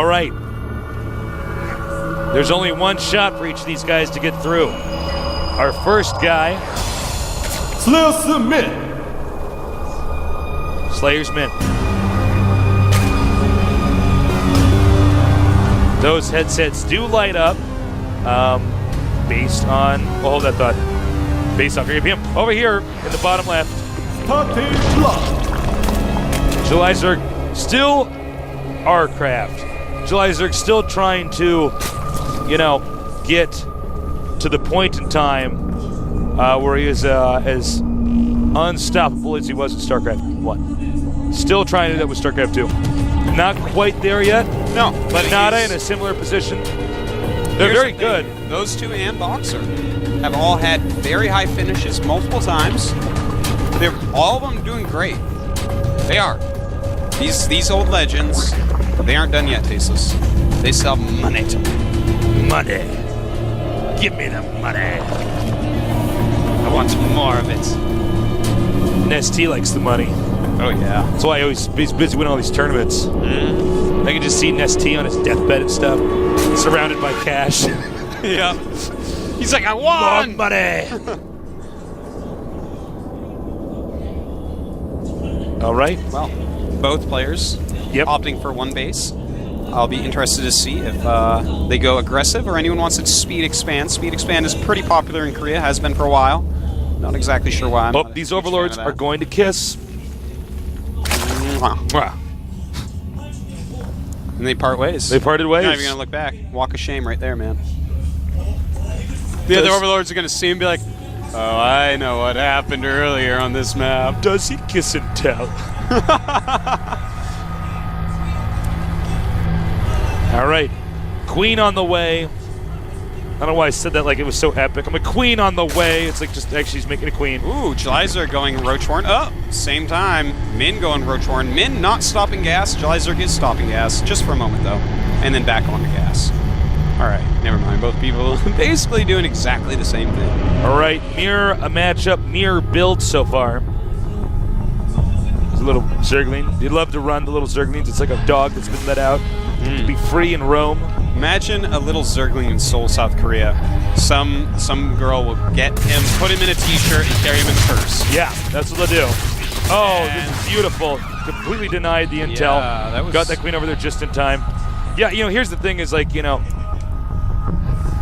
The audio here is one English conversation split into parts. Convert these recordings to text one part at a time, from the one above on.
All right. There's only one shot for each of these guys to get through. Our first guy, Slayer's Min. Those headsets do light up based on, well, hold that thought, based off your APM. Over here in the bottom left, July Zerg still R-Craft. July Zerg still trying to, get to the point in time where he is as unstoppable as he was in StarCraft 1. Still trying to do that with StarCraft 2. Not quite there yet. No, but Nada in a similar position. They're very good. Those two and Boxer have all had very high finishes multiple times. They're all of them doing great. They are. These old legends, they aren't done yet, Tasteless. They sell money to me. Money. Give me the money. I want more of it. NST likes the money. Oh, yeah. That's why he's busy winning all these tournaments. I can just see NST on his deathbed and stuff, surrounded by cash. Yeah. He's like, I won! More money! All right. Well, both players opting for one base. I'll be interested to see if they go aggressive or anyone wants to speed expand. Speed expand is pretty popular in Korea, has been for a while. Not exactly sure why. These overlords are going to kiss. And they part ways. They parted ways. You're not even going to look back. Walk of shame right there, man. The other overlords are going to see him and be like, oh, I know what happened earlier on this map. Does he kiss and tell? All right. Queen on the way. I don't know why I said that like it was so epic. I'm a queen on the way. It's like just actually he's making a queen. Ooh, Jelizer going Roachhorn. Oh, same time. Min going Roachhorn. Min not stopping gas. Jelizer is stopping gas. Just for a moment, though. And then back on the gas. All right, never mind. Both people basically doing exactly the same thing. All right, mirror a matchup, mirror build so far. There's a little Zergling. They love to run the little Zerglings. It's like a dog that's been let out to be free and roam. Imagine a little Zergling in Seoul, South Korea. Some girl will get him, put him in a t-shirt, and carry him in purse. Yeah, that's what they'll do. Oh, this is beautiful. Completely denied the intel. Yeah, that was... Got that queen over there just in time. Yeah, here's the thing is like,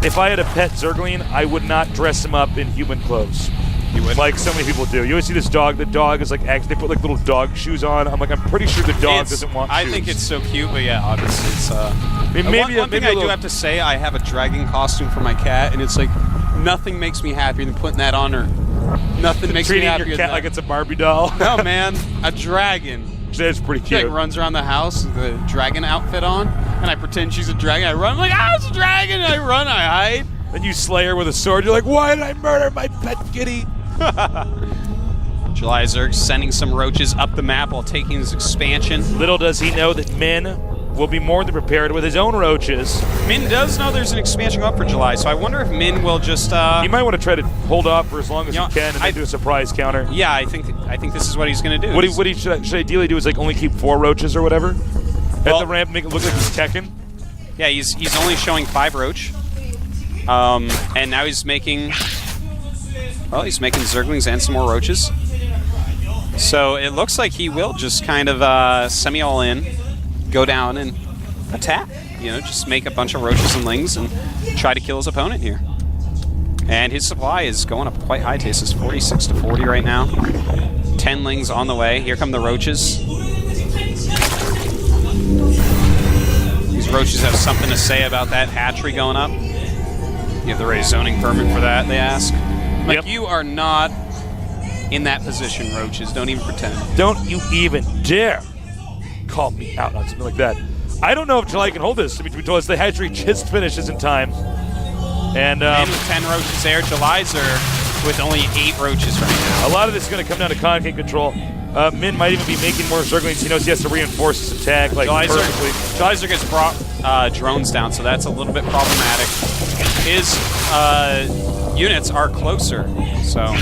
if I had a pet Zergling, I would not dress him up in human clothes. You would? Like so many people do. You always see this dog. The dog is like, they put like little dog shoes on. I'm pretty sure the dog doesn't want shoes. I think it's so cute, but yeah, obviously it's... I mean, maybe one thing I do have to say, I have a dragon costume for my cat, and it's like, nothing makes me happier than putting that on her. Nothing makes me happier treating your cat than like it's a Barbie doll. No, man, a dragon. That's pretty cute. She like runs around the house with the dragon outfit on, and I pretend she's a dragon. I run, I'm like, it's a dragon! And I run, I hide. Then you slay her with a sword. You're like, why did I murder my pet kitty? July Zerg sending some roaches up the map while taking his expansion. Little does he know that Min will be more than prepared with his own roaches. Min does know there's an expansion up for July, so I wonder if Min will just... You might want to try to hold off for as long as you can and then do a surprise counter. Yeah, I think this is what he's going to do. What he should ideally do is like only keep 4 roaches or whatever at the ramp, make it look like he's Tekken. Yeah, he's only showing 5 roach. And now he's making... Well, he's making Zerglings and some more roaches. So it looks like he will just kind of semi-all in, go down and attack. Just make a bunch of roaches and lings and try to kill his opponent here. And his supply is going up quite high. Taste is 46 to 40 right now. 10 lings on the way. Here come the roaches. These roaches have something to say about that hatchery going up. You have the raised zoning permit for that, they ask. Like, you are not in that position, roaches. Don't even pretend. Don't you even dare call me out on something like that. I don't know if July can hold this. To be told us the hatchery just finishes in time. And with 10 roaches there, Jelizer with only 8 roaches right now. A lot of this is going to come down to concave control. Min might even be making more Zerglings. He knows he has to reinforce his attack perfectly. Jelizer gets brought drones down, so that's a little bit problematic. His units are closer, so...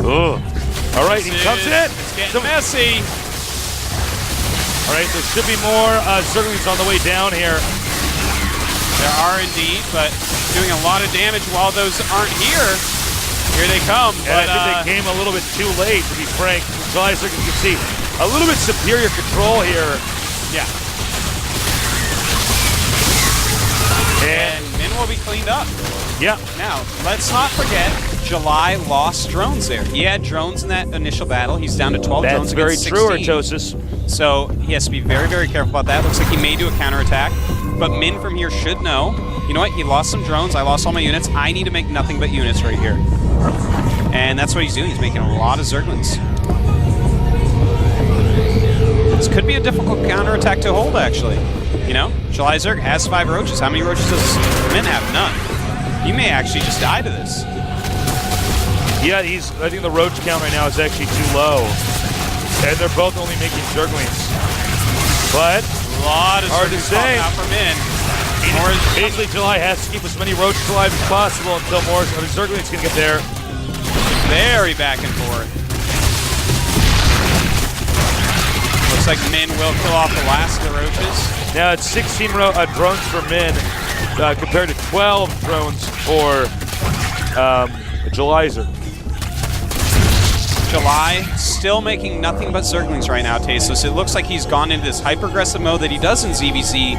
Ooh. All right, he comes in. It's getting messy. All right, there should be more Zerglings on the way down here. There are indeed, but doing a lot of damage while those aren't here. Here they come. And But, I think they came a little bit too late, to be frank. July Zerglings, you can see a little bit superior control here. yeah. And And Min will be cleaned up. yeah, Now, let's not forget, July lost drones there. He had drones in that initial battle. He's down to 12 drones that's very against true, 16. Artosis. So he has to be very, very careful about that. Looks like he may do a counterattack. But Min from here should know, you know what, he lost some drones. I lost all my units. I need to make nothing but units right here. And that's what he's doing. He's making a lot of Zerglings. This could be a difficult counterattack to hold, actually. You know, July Zerg has 5 roaches. How many roaches does Min have? None. He may actually just die to this. Yeah, I think the roach count right now is actually too low. And they're both only making Zerglings. But A lot of hard to Zerglings say. popping out for Min. Basically, July has to keep as many roaches alive as possible until more of the Zerglings can get there. Very back and forth. Looks like Min will kill off the last of the roaches. Now it's 16 drones for Min compared to 12 drones for July Zerg. July still making nothing but Zerglings right now, Tasteless. It looks like he's gone into this hyper-aggressive mode that he does in ZVZ,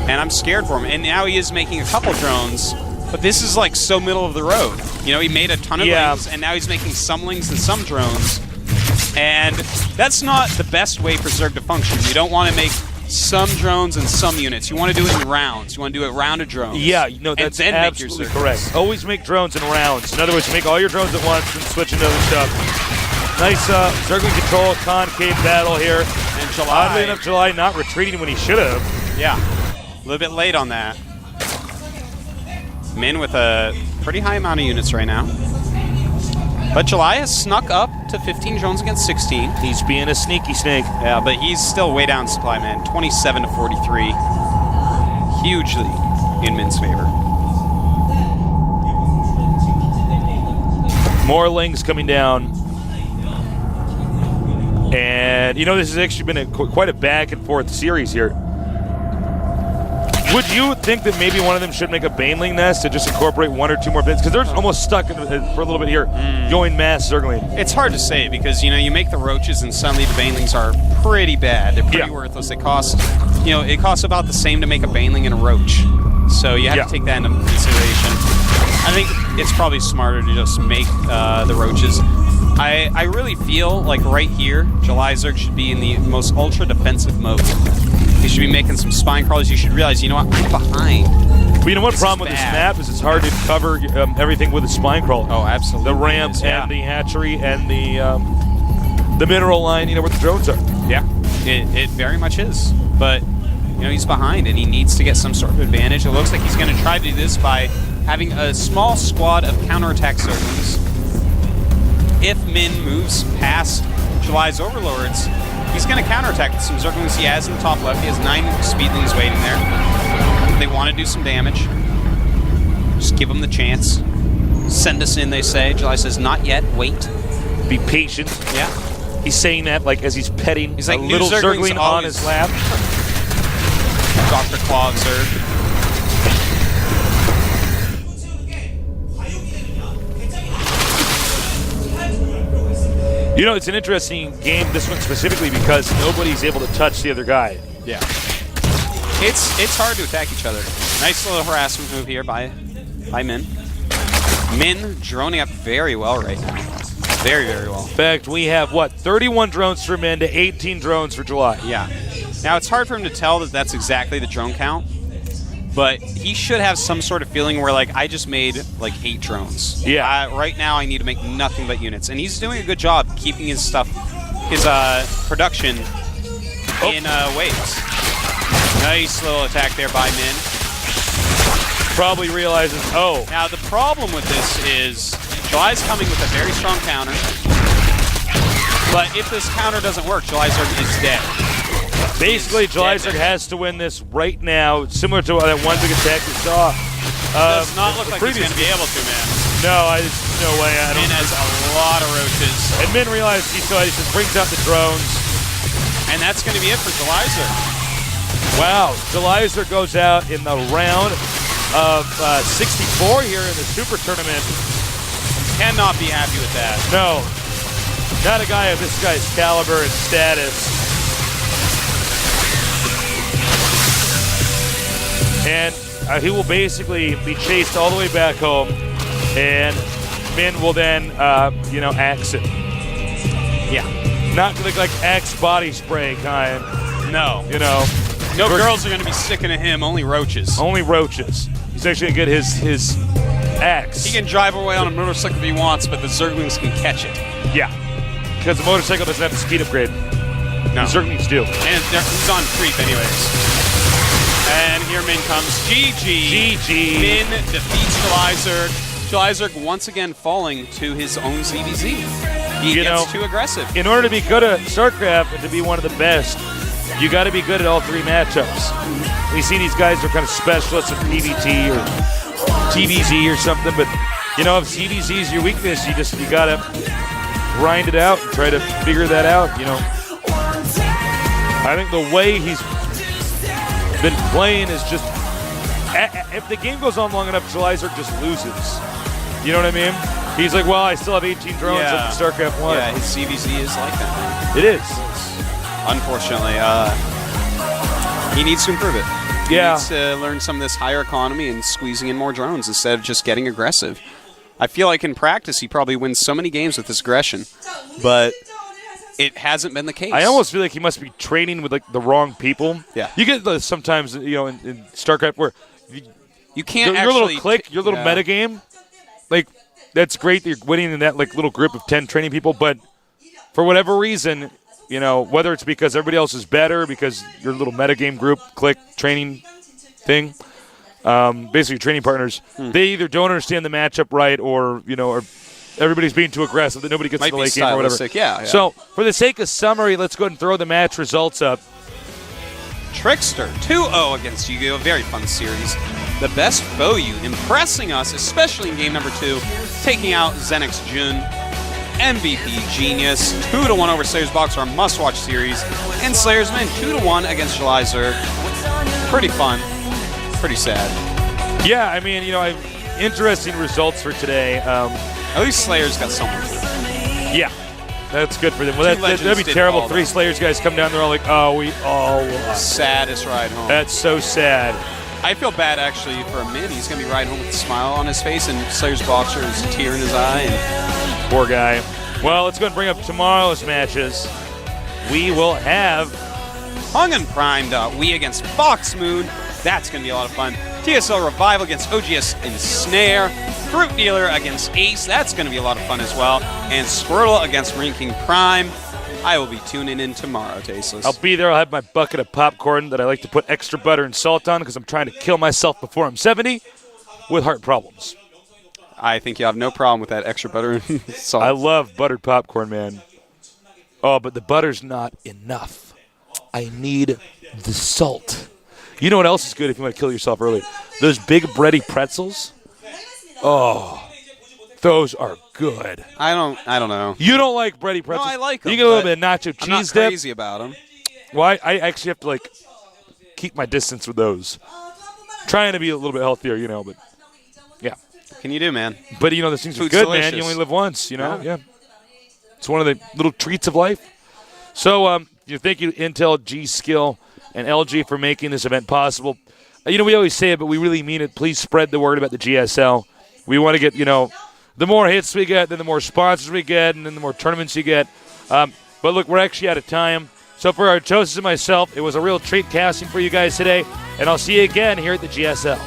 and I'm scared for him. And now he is making a couple drones, but this is like so middle of the road. You know, he made a ton of lings, and now he's making some lings and some drones. And that's not the best way for Zerg to function. You don't want to make some drones and some units. You want to do it in rounds. You want to do it round of drones. Yeah, no, that's and then make your absolutely Zerglings. correct. Always make drones in rounds. In other words, make all your drones at once and switch into other stuff. Nice Zergling control, concave battle here. And July. Oddly enough, July not retreating when he should have. Yeah, a little bit late on that. Min with a pretty high amount of units right now. But July has snuck up to 15 drones against 16. He's being a sneaky snake. Yeah, but he's still way down supply, man. 27 to 43. Hugely in Min's favor. More lings coming down. And, you know, this has actually been quite a back and forth series here. Would you think that maybe one of them should make a Baneling nest to just incorporate 1 or 2 more bits? Because they're almost stuck for a little bit here, going mass Zergling. It's hard to say because, you know, you make the roaches and suddenly the banelings are pretty bad. They're pretty worthless. They cost, you know, it costs about the same to make a baneling and a roach. So you have to take that into consideration. I think it's probably smarter to just make the roaches. I really feel like right here, July Zerg should be in the most ultra defensive mode. You should be making some spine crawlers. You should realize, you know what, I'm behind. But you know what problem with this map is it's hard to cover everything with a spine crawler. Oh, absolutely. The ramp and the hatchery and the mineral line, you know, where the drones are. Yeah, it very much is. But, you know, he's behind and he needs to get some sort of advantage. It looks like he's going to try to do this by having a small squad of counterattack Zerglings. If Min moves past July's Overlords, he's going to counterattack with some Zerglings he has in the top left. He has 9 Speedlings waiting there. They want to do some damage. Just give them the chance. Send us in, they say. July says, not yet, wait. Be patient. Yeah. He's saying that like as he's petting He's like, a little Zerglings Zergling on his lap. Dr. Claw Zerg. You know, it's an interesting game, this one specifically, because nobody's able to touch the other guy. Yeah. It's hard to attack each other. Nice little harassment move here by Min. Min droning up very well right now. Very, very well. In fact, we have, what, 31 drones for Min to 18 drones for July. Yeah. Now, it's hard for him to tell that that's exactly the drone count, but he should have some sort of feeling where, like, I just made, like, 8 drones. Yeah. Right now, I need to make nothing but units. And he's doing a good job keeping his stuff, his production in waves. Nice little attack there by Min. Probably realizes, oh. Now, the problem with this is July's coming with a very strong counter. But if this counter doesn't work, July Zerg is dead. Basically, July Zerg has to win this right now, similar to that one big attack we saw. Does not look like he's going to be able to, man. No, no way. Min has a lot of roaches. And Min realizes he just brings out the drones. And that's going to be it for Jelizer. Wow, Jelizer goes out in the round of 64 here in the Super Tournament. Cannot be happy with that. No, not a guy of this guy's caliber and status. And he will basically be chased all the way back home, and Min will then, axe it. Yeah. Not like Axe body spray kind, No. No girls are going to be sticking to him, only roaches. Only roaches. He's actually going to get his axe. He can drive away on a motorcycle if he wants, but the Zerglings can catch it. Yeah. Because the motorcycle doesn't have the speed upgrade. No. The Zerglings do. And he's on creep anyways. And here Min comes. GG. Min defeats Jelizer. Jelizer once again falling to his own ZVZ. He gets too aggressive. In order to be good at StarCraft and to be one of the best, you got to be good at all three matchups. We see these guys are kind of specialists in PvT or TVZ or something, but if ZVZ is your weakness, you got to grind it out and try to figure that out. I think the way he's been playing is just, if the game goes on long enough, Jelizer just loses. You know what I mean? He's like, well, I still have 18 drones up in StarCraft 1. Yeah, his CVZ is like that. It is. Unfortunately, he needs to improve it. He needs to learn some of this higher economy and squeezing in more drones instead of just getting aggressive. I feel like in practice he probably wins so many games with this aggression, but it hasn't been the case. I almost feel like he must be training with the wrong people. Yeah. You get those sometimes, in StarCraft where you can't your actually little clique, your little metagame, that's great that you're winning in that little group of 10 training people, but for whatever reason, whether it's because everybody else is better, because your little metagame group, clique, training thing, basically training partners, they either don't understand the matchup right or everybody's being too aggressive that nobody gets to the late game or whatever. Yeah. So, for the sake of summary, let's go ahead and throw the match results up. Trickster 2-0 against Yu-Gi-Oh! Very fun series. The best Boyu impressing us, especially in game number 2, taking out Zenix Jun. MVP Genius 2-1 over Slayer's Box, our must-watch series, and Slayer's Min 2-1 against Jelizer. Pretty fun. Pretty sad. Yeah, I mean, interesting results for today. At least Slayer's got someone to. Yeah, that's good for them. Well, that'd be terrible. 3 Slayers guys come down there all like, oh, we all lost. Saddest ride home. That's so sad. I feel bad, actually, for Min. He's going to be riding home with a smile on his face, and Slayer's Boxer is a tear in his eye. And poor guy. Well, let's go and bring up tomorrow's matches. We will have Hungen Prime Wii against Fox Moon. That's going to be a lot of fun. TSL Revival against OGS Ensnare. Fruit Dealer against Ace. That's going to be a lot of fun as well. And Squirtle against Marine King Prime. I will be tuning in tomorrow, Tasteless. I'll be there. I'll have my bucket of popcorn that I like to put extra butter and salt on because I'm trying to kill myself before I'm 70 with heart problems. I think you have no problem with that extra butter and salt. I love buttered popcorn, man. Oh, but the butter's not enough. I need the salt. You know what else is good if you want to kill yourself early? Those big bready pretzels. Oh, those are good. I don't know. You don't like bready pretzels? No, I like them. You get a little bit of nacho cheese dip. I'm not crazy about them. Well, I actually have to keep my distance with those. Trying to be a little bit healthier, but yeah. What can you do, man? But those things are good, delicious. Man. You only live once, Yeah. It's one of the little treats of life. So, thank you Intel, G-Skill, and LG for making this event possible. We always say it, but we really mean it. Please spread the word about the GSL. We want to get, the more hits we get, then the more sponsors we get, and then the more tournaments you get. But look, we're actually out of time. So for Artosis and myself, it was a real treat casting for you guys today, and I'll see you again here at the GSL.